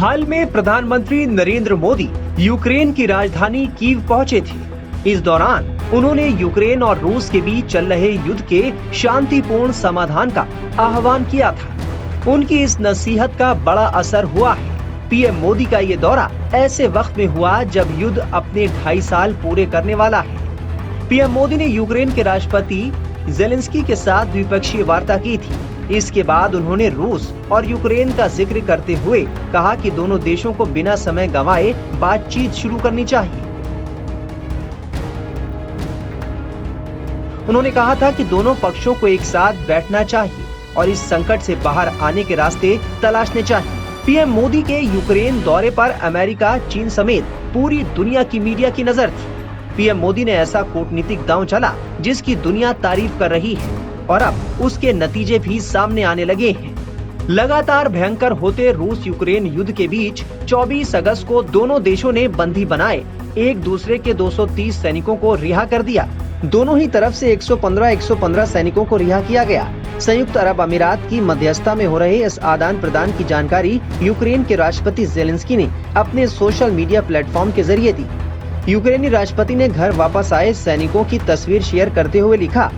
हाल में प्रधानमंत्री नरेंद्र मोदी यूक्रेन की राजधानी कीव पहुंचे थे। इस दौरान उन्होंने यूक्रेन और रूस के बीच चल रहे युद्ध के शांतिपूर्ण समाधान का आह्वान किया था। उनकी इस नसीहत का बड़ा असर हुआ है। पीएम मोदी का ये दौरा ऐसे वक्त में हुआ जब युद्ध अपने 2.5 साल पूरे करने वाला है। पीएम मोदी ने यूक्रेन के राष्ट्रपति जेलेंस्की के साथ द्विपक्षीय वार्ता की थी। इसके बाद उन्होंने रूस और यूक्रेन का जिक्र करते हुए कहा कि दोनों देशों को बिना समय गंवाए बातचीत शुरू करनी चाहिए। उन्होंने कहा था कि दोनों पक्षों को एक साथ बैठना चाहिए और इस संकट से बाहर आने के रास्ते तलाशने चाहिए। पीएम मोदी के यूक्रेन दौरे पर अमेरिका, चीन समेत पूरी दुनिया की मीडिया की नजर थी। पीएम मोदी ने ऐसा कूटनीतिक दांव चला जिसकी दुनिया तारीफ कर रही है और अब उसके नतीजे भी सामने आने लगे हैं। लगातार भयंकर होते रूस यूक्रेन युद्ध के बीच 24 अगस्त को दोनों देशों ने बंदी बनाए एक दूसरे के 230 सैनिकों को रिहा कर दिया। दोनों ही तरफ से 115 सैनिकों को रिहा किया गया। संयुक्त अरब अमीरात की मध्यस्थता में हो रहे इस आदान प्रदान की जानकारी यूक्रेन के राष्ट्रपति जेलेंस्की ने अपने सोशल मीडिया प्लेटफॉर्म के जरिए दी। यूक्रेनी राष्ट्रपति ने घर वापस आए सैनिकों की तस्वीर शेयर करते हुए लिखा,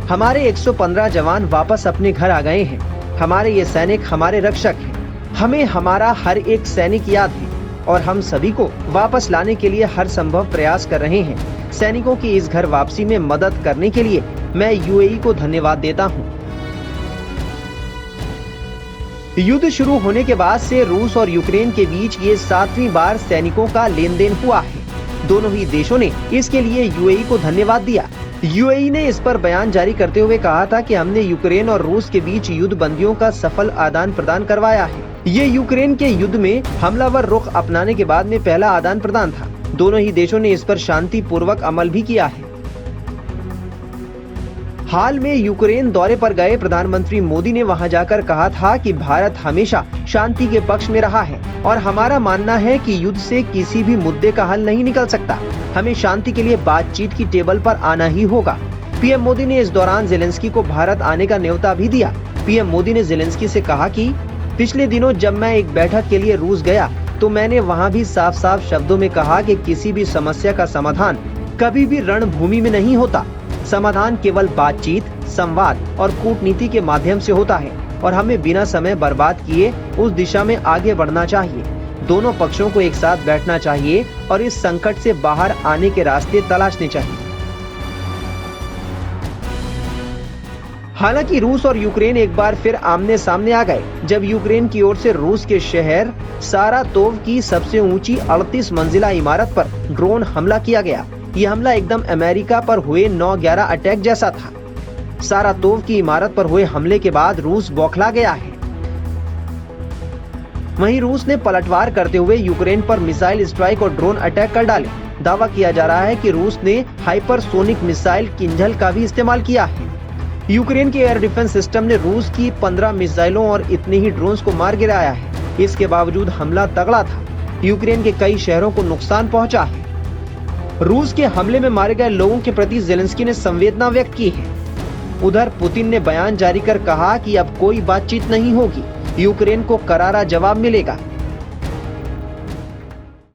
हमारे 115 जवान वापस अपने घर आ गए हैं। हमारे ये सैनिक हमारे रक्षक हैं। हमें हमारा हर एक सैनिक याद है और हम सभी को वापस लाने के लिए हर संभव प्रयास कर रहे हैं। सैनिकों की इस घर वापसी में मदद करने के लिए मैं यूएई को धन्यवाद देता हूं। युद्ध शुरू होने के बाद से रूस और यूक्रेन के बीच ये 7वीं बार सैनिकों का लेन देन हुआ है। दोनों ही देशों ने इसके लिए यूएई को धन्यवाद दिया। यूएई ने इस पर बयान जारी करते हुए कहा था कि हमने यूक्रेन और रूस के बीच युद्ध बंदियों का सफल आदान प्रदान करवाया है। ये यूक्रेन के युद्ध में हमलावर रुख अपनाने के बाद में पहला आदान प्रदान था। दोनों ही देशों ने इस पर शांति पूर्वक अमल भी किया है। हाल में यूक्रेन दौरे पर गए प्रधानमंत्री मोदी ने वहां जाकर कहा था कि भारत हमेशा शांति के पक्ष में रहा है और हमारा मानना है कि युद्ध से किसी भी मुद्दे का हल नहीं निकल सकता। हमें शांति के लिए बातचीत की टेबल पर आना ही होगा। पीएम मोदी ने इस दौरान जेलेंस्की को भारत आने का न्योता भी दिया। पीएम मोदी ने जेलेंस्की से कहा कि पिछले दिनों जब मैं एक बैठक के लिए रूस गया तो मैंने वहां भी साफ साफ शब्दों में कहा कि किसी भी समस्या का समाधान कभी भी रणभूमि में नहीं होता। समाधान केवल बातचीत, संवाद और कूटनीति के माध्यम से होता है और हमें बिना समय बर्बाद किए उस दिशा में आगे बढ़ना चाहिए। दोनों पक्षों को एक साथ बैठना चाहिए और इस संकट से बाहर आने के रास्ते तलाशने चाहिए। हालांकि रूस और यूक्रेन एक बार फिर आमने सामने आ गए जब यूक्रेन की ओर से रूस के शहर सारातोव की सबसे ऊंची 38 मंजिला इमारत पर ड्रोन हमला किया गया। ये हमला एकदम अमेरिका पर हुए 9/11 अटैक जैसा था। सारातोव की इमारत पर हुए हमले के बाद रूस बौखला गया है। वहीं रूस ने पलटवार करते हुए यूक्रेन पर मिसाइल स्ट्राइक और ड्रोन अटैक कर डाले। दावा किया जा रहा है कि रूस ने हाइपरसोनिक मिसाइल किंझल का भी इस्तेमाल किया है। यूक्रेन के एयर डिफेंस सिस्टम ने रूस की 15 मिसाइलों और इतने ही ड्रोन्स को मार गिराया है। इसके बावजूद हमला तगड़ा था। यूक्रेन के कई शहरों को नुकसान पहुंचा है। रूस के हमले में मारे गए लोगों के प्रति जेलेंस्की ने संवेदना व्यक्त की है। उधर पुतिन ने बयान जारी कर कहा कि अब कोई बातचीत नहीं होगी, यूक्रेन को करारा जवाब मिलेगा।